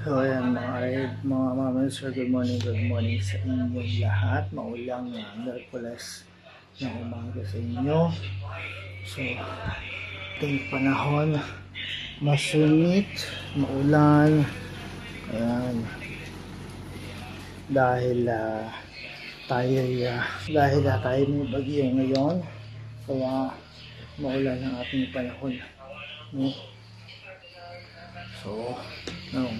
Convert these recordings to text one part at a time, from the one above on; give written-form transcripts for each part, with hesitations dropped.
So ayan mga mama, sir, good morning sa inyong lahat. Maulang Merkules na umaga sa inyo. So, ating panahon, masunit, maulan, ayan, dahil tayo may bagyo ngayon, kaya maulan ang ating panahon. So, walang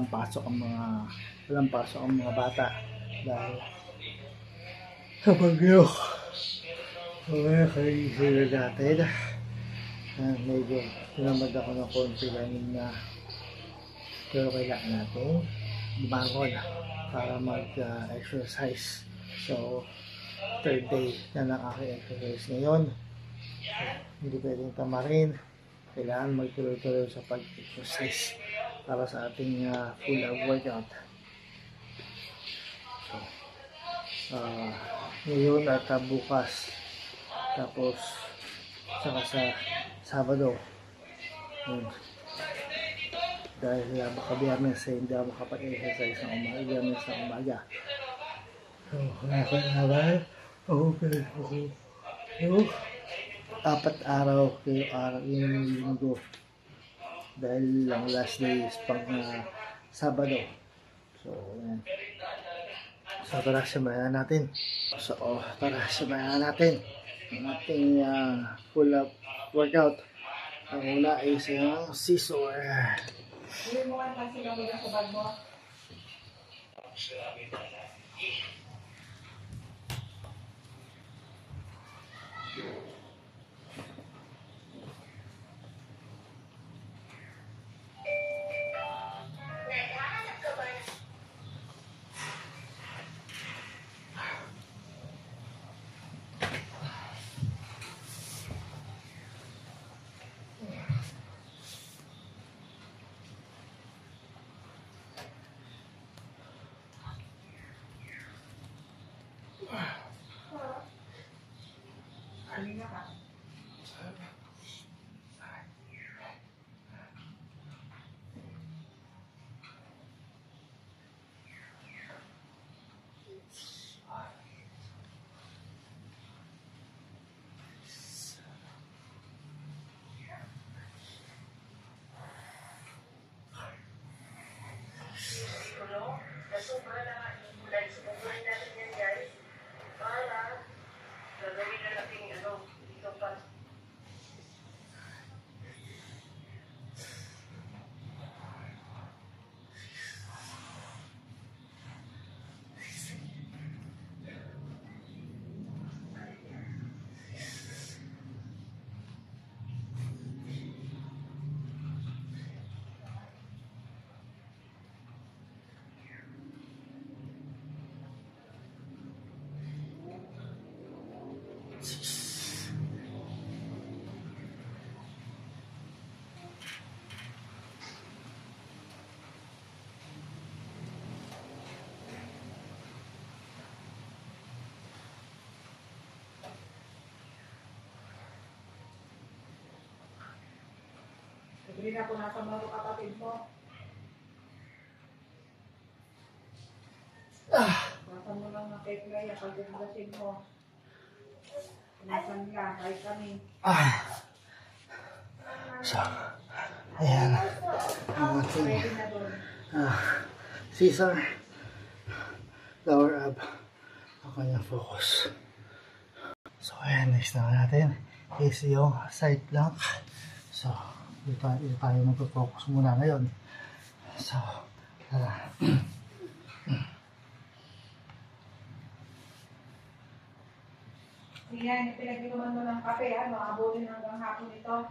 pasok ang mga bata dahil sa bagyo. Okay, kayo natin. Medyo tinamad ako ng konti kanina, pero kailangan natin bumangon para mag-exercise. So, third day na ng aking exercise ngayon. So, hindi pwedeng tamarin. Kailangan magtuloy-tuloy sa pag-exercise para sa ating full workout. So, ngayon at bukas, tapos saka sa Sabado, dahil baka Biyernes hindi ako makapag-exercise ng umaga. So, apat araw yung linggo dahil lang last day is pang Sabado. So, ayan. So, tara samahan natin ang ating full workout. Ang una ay isang scissor. Hindi mo nga kasi lang sa bag mo. Kanina ka. Hindi na po nasa mga kapatid mo. Nasa mo lang na kay Playa, pag-gasin mo. Nasan ka, kahit kami. So, ayan. Ang ating scissor, lower ab, ang kanyang focus. So, ayan, next na natin is yung side plank. So, dito tayo mag-focus muna ngayon. So, Yan, pinag-inuman mo ng kape, abulin hanggang hapon ito.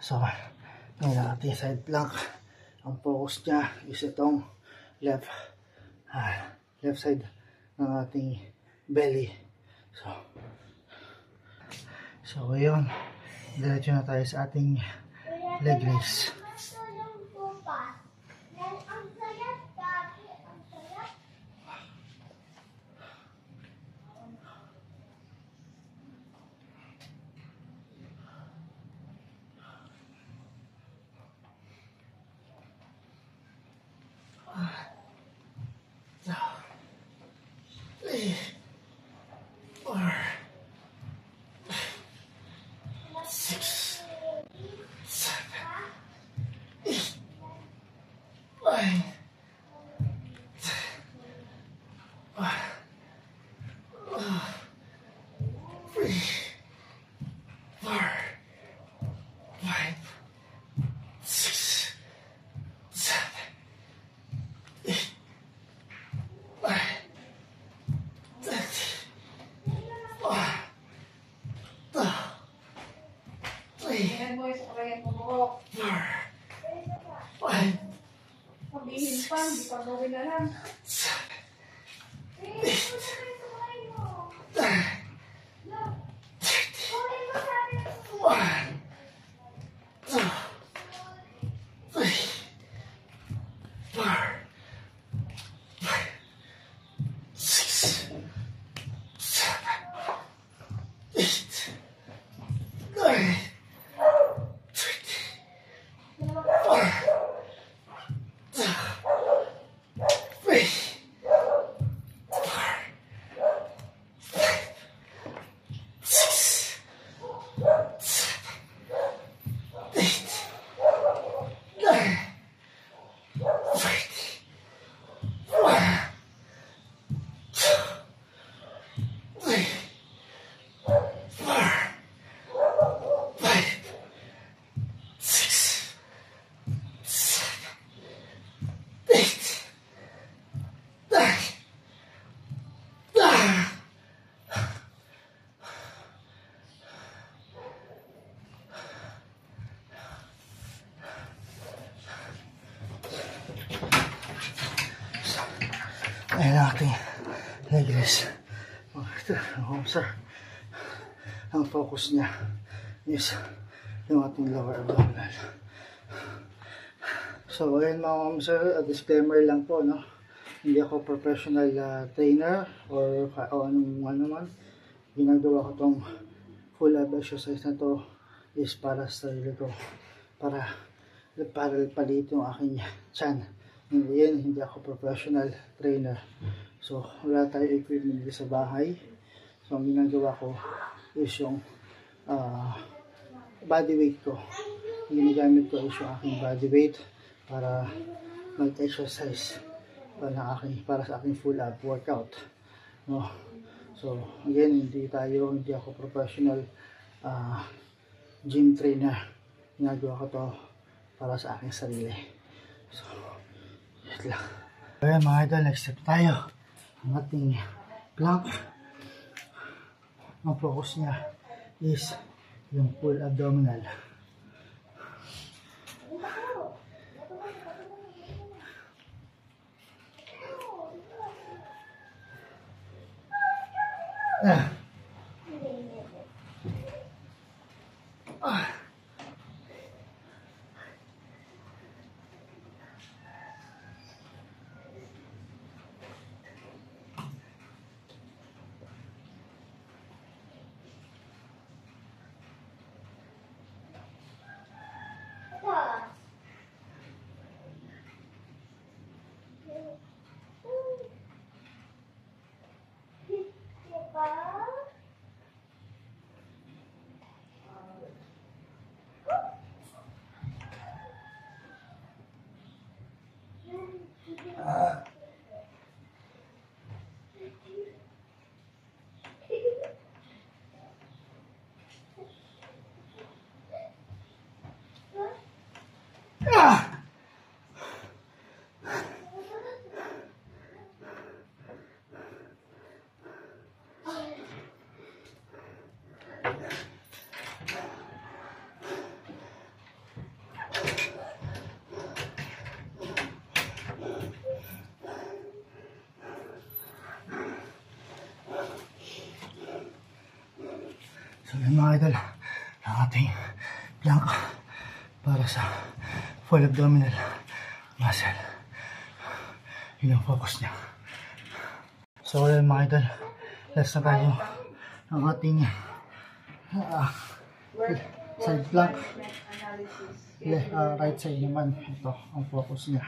So, ngayon ating side plank. Ang focus niya is itong left side ng ating belly. So ngayon, diretso na tayo sa ating leg raise. Tingnan mo yung sakayan mo buhok. Sabihin pa, hindi pa gawin na lang. Ayan ang ating leg raise. Ang focus niya is yung ating lower abdominal. So ayan mga sir, a disclaimer lang po, no? Hindi ako professional trainer or anong ano man. Ginagawa ko tong full ab exercise na to is para sa sarili ko, para palit yung aking tiyan. Hindi ako professional trainer. So, wala tayo equipment sa bahay. So, ang ginagawa ko is yung body weight ko. Ang ginagamit ko is yung aking body weight para mag-exercise para sa aking full ab workout. No? So, again, hindi ako professional gym trainer. Ginagawa ko to para sa aking sarili. So, yun lang. Ayan mga idol, next step tayo. Ang ating plank, ang focus niya is yung full abdominal. Ayan mga idol, ang ating plank para sa full abdominal muscle. Yun ang focus niya. So ayan mga idol, last na tayo ang ating side plank. Right side naman, ito ang focus niya.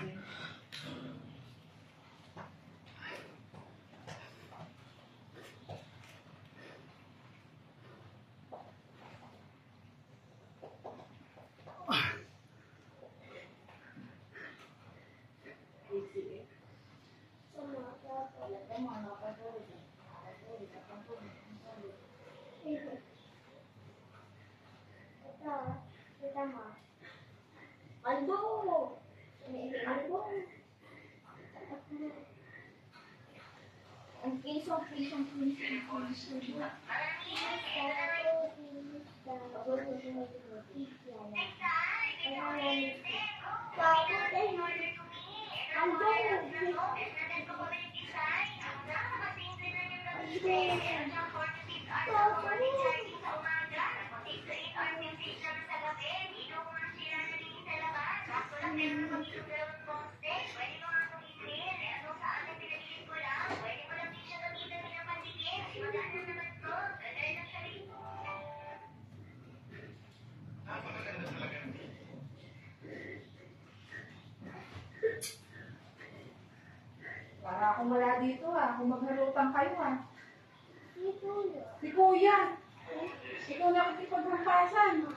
Para akong wala dito kung maghalutan kayo Si Kuya. Ikaw nakikipaghampasan.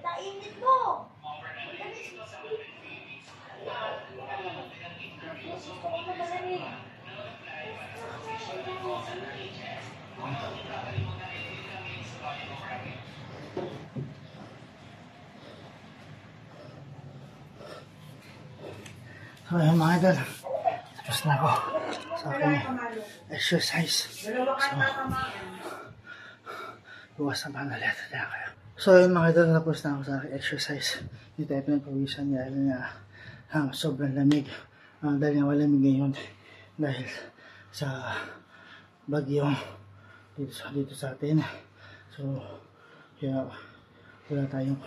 Itainit mo! So ayan mga idol, tapos na ako sa aking exercise. So, bukas na panalit. So ayan mga idol, tapos na ako sa aking exercise. Hindi tayo pinagpawisan dahil nga sobrang lamig. Dahil nga malamig ngayon dahil sa bagyo dito sa atin. So kaya wala tayong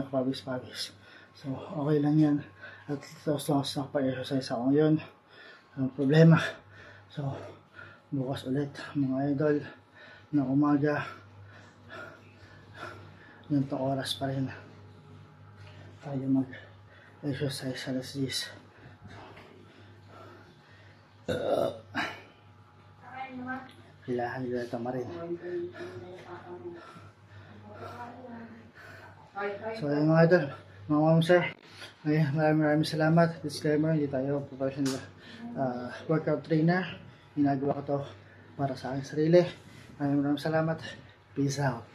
kapawis-pawis. So okay lang yan. At tapos nakapa-exercise ako ngayon. Ang problema. So bukas ulit mga idol na umaga. Ganito oras pa rin tayo mag-exercise alas 10. Kailangan nila tamarin. So ayun mga idol, mga ma'am sir, maraming salamat. Disclaimer, hindi tayo professional workout trainer. Ginagawa ko to para sa aking sarili. Maraming salamat. Peace out.